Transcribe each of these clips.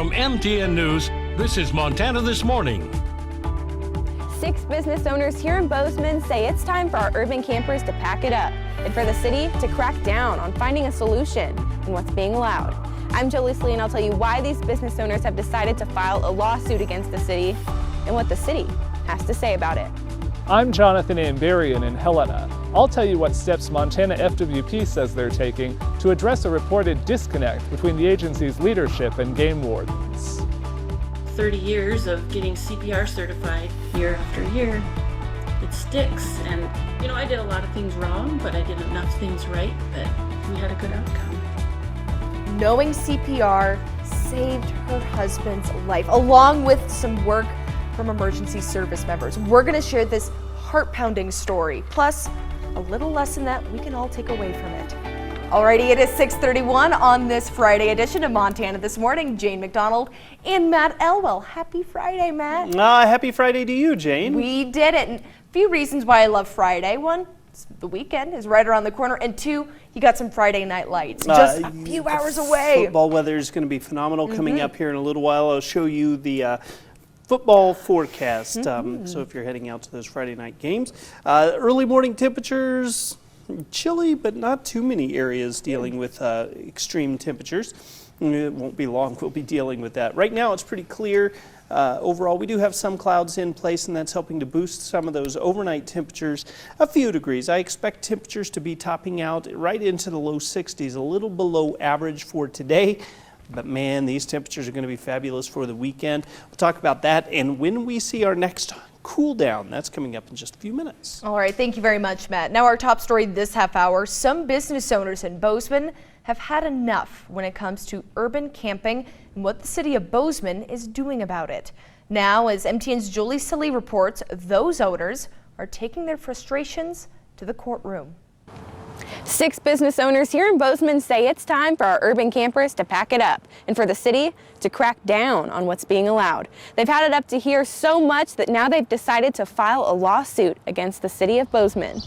From MTN News, this is Montana This Morning. 6 business owners here in Bozeman say it's time for our urban campers to pack it up and for the city to crack down on finding a solution and what's being allowed. I'm Jolie Slee, and I'll tell you why these business owners have decided to file a lawsuit against the city and what the city has to say about it. I'm Jonathan Amberian in Helena. I'll tell you what steps Montana FWP says they're taking to address a reported disconnect between the agency's leadership and game wardens. 30 years of getting CPR certified year after year, it sticks. And, I did a lot of things wrong, but I did enough things right that we had a good outcome. Knowing CPR saved her husband's life, along with some work from emergency service members. We're going to share this heart-pounding story, plus a little lesson that we can all take away from it. Alrighty, it is 6:31 on this Friday edition of Montana This Morning. Jane McDonald and Matt Elwell. Happy Friday, Matt. Happy Friday to you, Jane. We did it. And a few reasons why I love Friday. One, the weekend is right around the corner. And two, you got some Friday night lights just a few hours away. Football weather is going to be phenomenal coming up here in a little while. I'll show you the football forecast. So if you're heading out to those Friday night games, early morning temperatures, chilly, but not too many areas dealing with extreme temperatures. It won't be long we'll be dealing with that. Right now it's pretty clear. Overall, we do have some clouds in place, and that's helping to boost some of those overnight temperatures a few degrees. I expect temperatures to be topping out right into the low 60s, a little below average for today. But man, these temperatures are going to be fabulous for the weekend. We'll talk about that and when we see our next cool down. That's coming up in just a few minutes. All right, thank you very much, Matt. Now our top story this half hour, some business owners in Bozeman have had enough when it comes to urban camping and what the city of Bozeman is doing about it. Now, as MTN's Julie Sully reports, those owners are taking their frustrations to the courtroom. 6 business owners here in Bozeman say it's time for our urban campers to pack it up and for the city to crack down on what's being allowed. They've had it up to here so much that now they've decided to file a lawsuit against the city of Bozeman.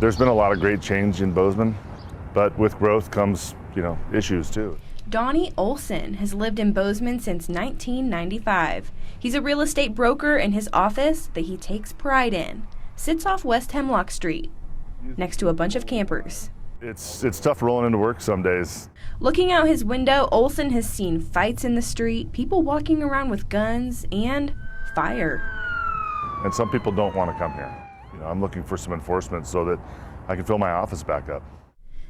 There's been a lot of great change in Bozeman, but with growth comes, issues too. Donnie Olson has lived in Bozeman since 1995. He's a real estate broker, and his office that he takes pride in sits off West Hemlock Street, next to a bunch of campers. It's tough rolling into work some days. Looking out his window, Olson has seen fights in the street, people walking around with guns, and fire. And some people don't want to come here. I'm looking for some enforcement so that I can fill my office back up.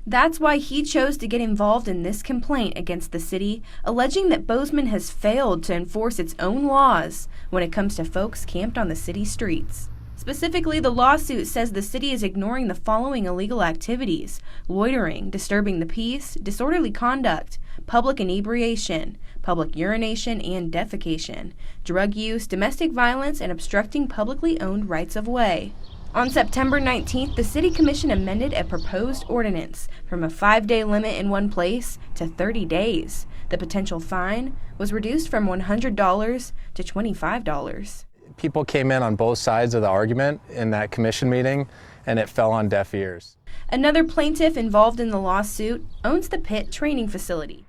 That's why he chose to get involved in this complaint against the city, alleging that Bozeman has failed to enforce its own laws when it comes to folks camped on the city streets. Specifically, the lawsuit says the city is ignoring the following illegal activities: loitering, disturbing the peace, disorderly conduct, public inebriation, public urination and defecation, drug use, domestic violence, and obstructing publicly owned rights of way. On September 19th, the City Commission amended a proposed ordinance from a 5-day limit in one place to 30 days. The potential fine was reduced from $100 to $25. People came in on both sides of the argument in that commission meeting, and it fell on deaf ears. Another plaintiff involved in the lawsuit owns the Pitt training facility.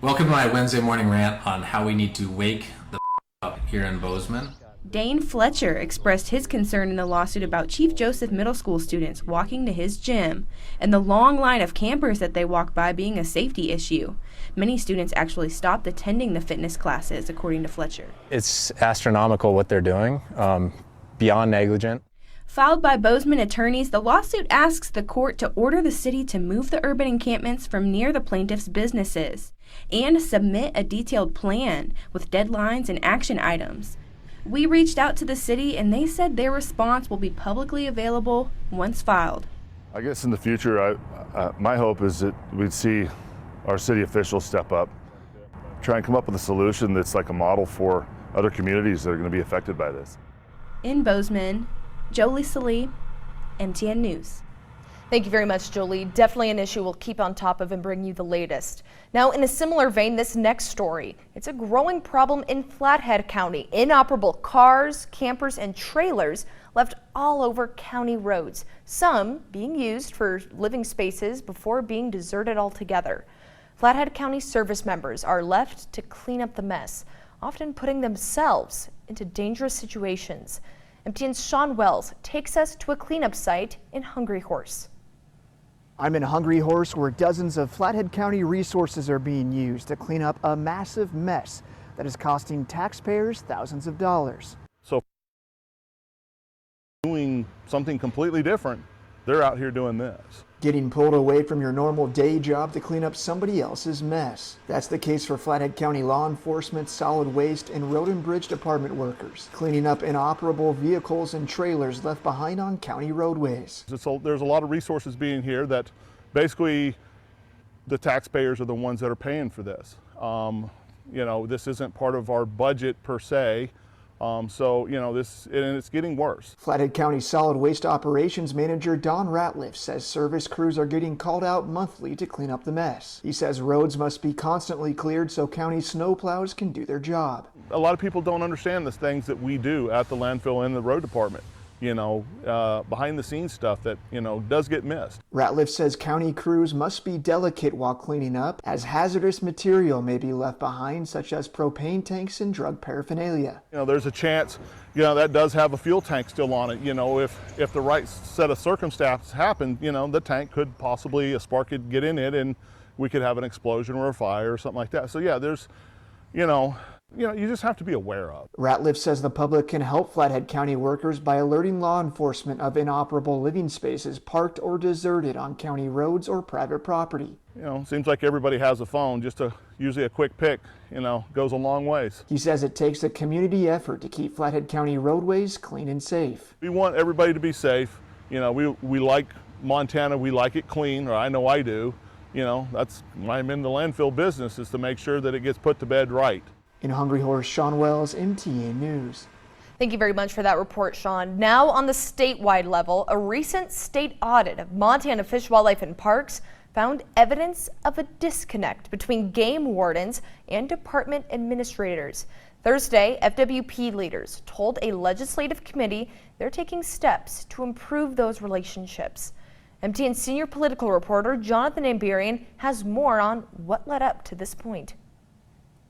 Welcome to my Wednesday morning rant on how we need to wake the up here in Bozeman. Dane Fletcher expressed his concern in the lawsuit about Chief Joseph Middle School students walking to his gym and the long line of campers that they walk by being a safety issue. Many students actually stopped attending the fitness classes, according to Fletcher. It's astronomical what they're doing, beyond negligent. Filed by Bozeman attorneys, the lawsuit asks the court to order the city to move the urban encampments from near the plaintiff's businesses and submit a detailed plan with deadlines and action items. We reached out to the city, and they said their response will be publicly available once filed. I guess in the future, my hope is that we'd see our city officials step up, try and come up with a solution that's like a model for other communities that are going to be affected by this. In Bozeman, Jolie Sully, MTN News. Thank you very much, Jolie. Definitely an issue we'll keep on top of and bring you the latest. Now, in a similar vein, this next story. It's a growing problem in Flathead County. Inoperable cars, campers, and trailers left all over county roads, some being used for living spaces before being deserted altogether. Flathead County service members are left to clean up the mess, often putting themselves into dangerous situations. MTN's Sean Wells takes us to a cleanup site in Hungry Horse. I'm in Hungry Horse, where dozens of Flathead County resources are being used to clean up a massive mess that is costing taxpayers thousands of dollars. So doing something completely different, they're out here doing this. Getting pulled away from your normal day job to clean up somebody else's mess. That's the case for Flathead County law enforcement, solid waste, and road and bridge department workers, cleaning up inoperable vehicles and trailers left behind on county roadways. There's a lot of resources being here that basically the taxpayers are the ones that are paying for this. You know, this isn't part of our budget per se. So, you know, and it's getting worse. Flathead County Solid Waste Operations Manager Don Ratliff says service crews are getting called out monthly to clean up the mess. He says roads must be constantly cleared so county snowplows can do their job. A lot of people don't understand the things that we do at the landfill and the road department. You know, behind the scenes stuff that, you know, does get missed. Ratliff says county crews must be delicate while cleaning up, as hazardous material may be left behind, such as propane tanks and drug paraphernalia. You know, there's a chance, you know, that does have a fuel tank still on it. You know, if the right set of circumstances happen, you know, the tank could possibly, a spark could get in it and we could have an explosion or a fire or something like that. So yeah, there's, you know, you just have to be aware of. Ratliff says the public can help Flathead County workers by alerting law enforcement of inoperable living spaces parked or deserted on county roads or private property. You know, seems like everybody has a phone. Usually a quick pick, you know, goes a long ways. He says it takes a community effort to keep Flathead County roadways clean and safe. We want everybody to be safe. You know, we like Montana, we like it clean, or I know I do. You know, that's why I'm in the landfill business, is to make sure that it gets put to bed right. In Hungry Horse, Sean Wells, MTN News. Thank you very much for that report, Sean. Now on the statewide level, a recent state audit of Montana Fish, Wildlife, and Parks found evidence of a disconnect between game wardens and department administrators. Thursday, FWP leaders told a legislative committee they're taking steps to improve those relationships. MTN senior political reporter Jonathan Amberian has more on what led up to this point.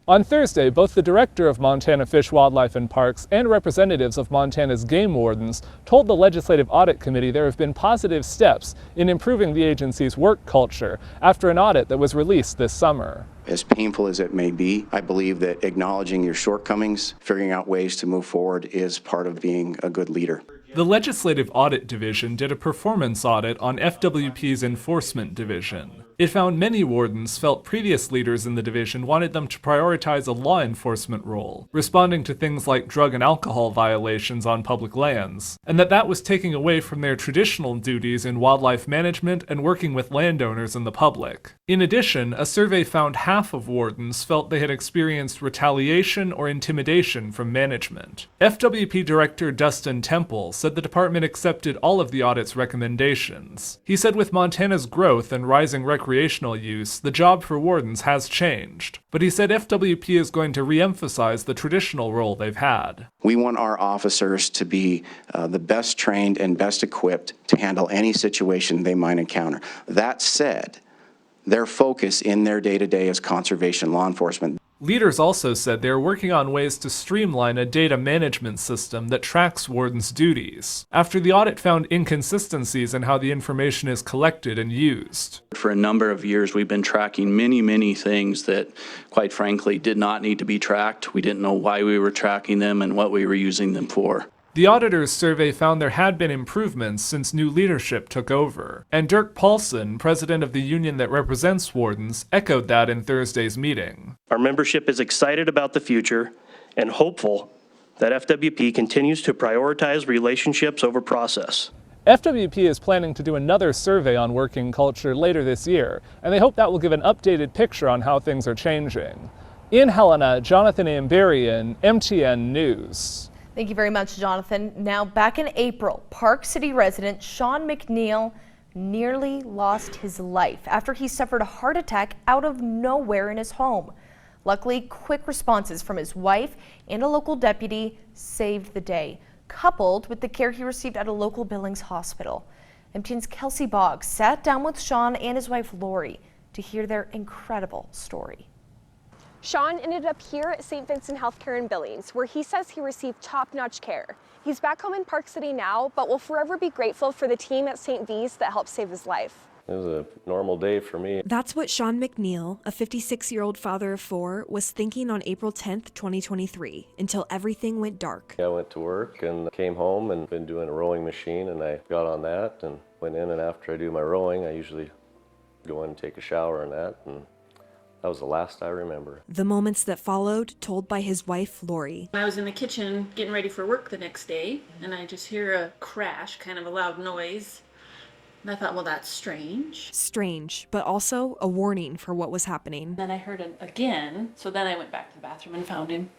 On Thursday, both the director of Montana Fish, Wildlife, and Parks and representatives of Montana's game wardens told the Legislative Audit Committee there have been positive steps in improving the agency's work culture after an audit that was released this summer. As painful as it may be, I believe that acknowledging your shortcomings, figuring out ways to move forward is part of being a good leader. The Legislative Audit Division did a performance audit on FWP's Enforcement Division. It found many wardens felt previous leaders in the division wanted them to prioritize a law enforcement role, responding to things like drug and alcohol violations on public lands, and that was taking away from their traditional duties in wildlife management and working with landowners and the public. In addition, a survey found half of wardens felt they had experienced retaliation or intimidation from management. FWP Director Dustin Temple said the department accepted all of the audit's recommendations. He said with Montana's growth and rising recreational use, the job for wardens has changed. But he said FWP is going to re-emphasize the traditional role they've had. We want our officers to be the best trained and best equipped to handle any situation they might encounter. That said, their focus in their day-to-day is conservation law enforcement. Leaders also said they're working on ways to streamline a data management system that tracks wardens' duties, after the audit found inconsistencies in how the information is collected and used. For a number of years, we've been tracking many things that, quite frankly, did not need to be tracked. We didn't know why we were tracking them and what we were using them for. The auditor's survey found there had been improvements since new leadership took over, and Dirk Paulson, president of the union that represents wardens, echoed that in Thursday's meeting. Our membership is excited about the future and hopeful that FWP continues to prioritize relationships over process. FWP is planning to do another survey on working culture later this year, and they hope that will give an updated picture on how things are changing. In Helena, Jonathan Amberian, MTN News. Thank you very much, Jonathan. Now, back in April, Park City resident Sean McNeil nearly lost his life after he suffered a heart attack out of nowhere in his home. Luckily, quick responses from his wife and a local deputy saved the day, coupled with the care he received at a local Billings hospital. MTN's Kelsey Boggs sat down with Sean and his wife Lori to hear their incredible story. Sean ended up here at St. Vincent Healthcare in Billings, where he says he received top-notch care. He's back home in Park City now, but will forever be grateful for the team at St. V's that helped save his life. It was a normal day for me. That's what Sean McNeil, a 56-year-old father of 4, was thinking on April 10th, 2023, until everything went dark. I went to work and came home and been doing a rowing machine, and I got on that and went in, and after I do my rowing, I usually go in and take a shower and that, and that was the last I remember. The moments that followed, told by his wife, Lori. I was in the kitchen getting ready for work the next day, and I just hear a crash, kind of a loud noise. And I thought, well, that's strange. Strange, but also a warning for what was happening. Then I heard it again, so then I went back to the bathroom and found him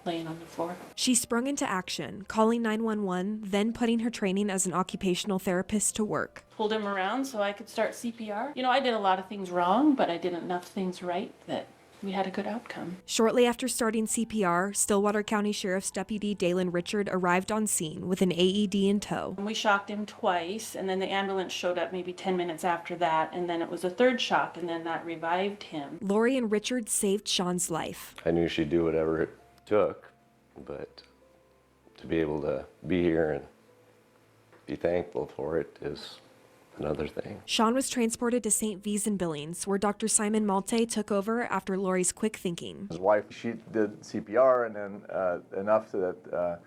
laying on the floor. She sprung into action, calling 911, then putting her training as an occupational therapist to work. Pulled him around so I could start CPR. You know, I did a lot of things wrong, but I did enough things right that we had a good outcome. Shortly after starting CPR, Stillwater County Sheriff's Deputy Dalen Richard arrived on scene with an AED in tow. We shocked him twice, and then the ambulance showed up maybe 10 minutes after that, and then it was a third shock, and then that revived him. Lori and Richard saved Sean's life. I knew she'd do whatever it took, but to be able to be here and be thankful for it is another thing. Sean was transported to St. V's in Billings, where Dr. Simon Malte took over after Lori's quick thinking. His wife, she did CPR, and then enough that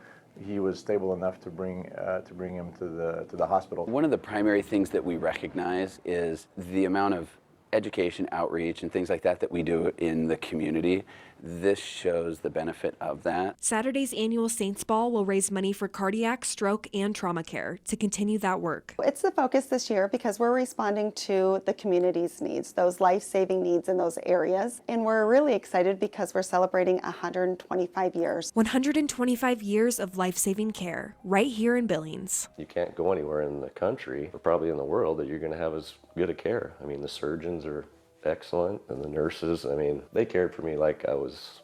he was stable enough to bring him to the hospital. One of the primary things that we recognize is the amount of education, outreach, and things like that we do in the community. This shows the benefit of that. Saturday's annual Saints Ball will raise money for cardiac, stroke, and trauma care to continue that work. It's the focus this year because we're responding to the community's needs, those life-saving needs in those areas. And we're really excited because we're celebrating 125 years. 125 years of life-saving care right here in Billings. You can't go anywhere in the country, or probably in the world, that you're going to have as good a care. I mean, the surgeons are excellent, and the nurses, I mean, they cared for me like I was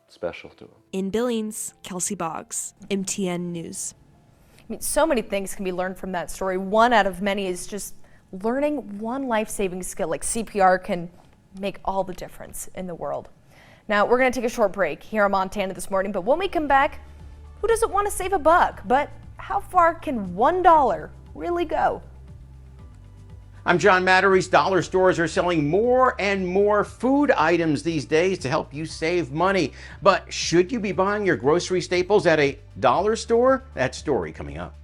special to them. In Billings, Kelsey Boggs, MTN News. I mean, so many things can be learned from that story. One out of many is just learning one life-saving skill like CPR can make all the difference in the world. Now, we're going to take a short break here on Montana This Morning, but when we come back, who doesn't want to save a buck? But how far can $1 really go? I'm John Matteries. Dollar stores are selling more and more food items these days to help you save money. But should you be buying your grocery staples at a dollar store? That story coming up.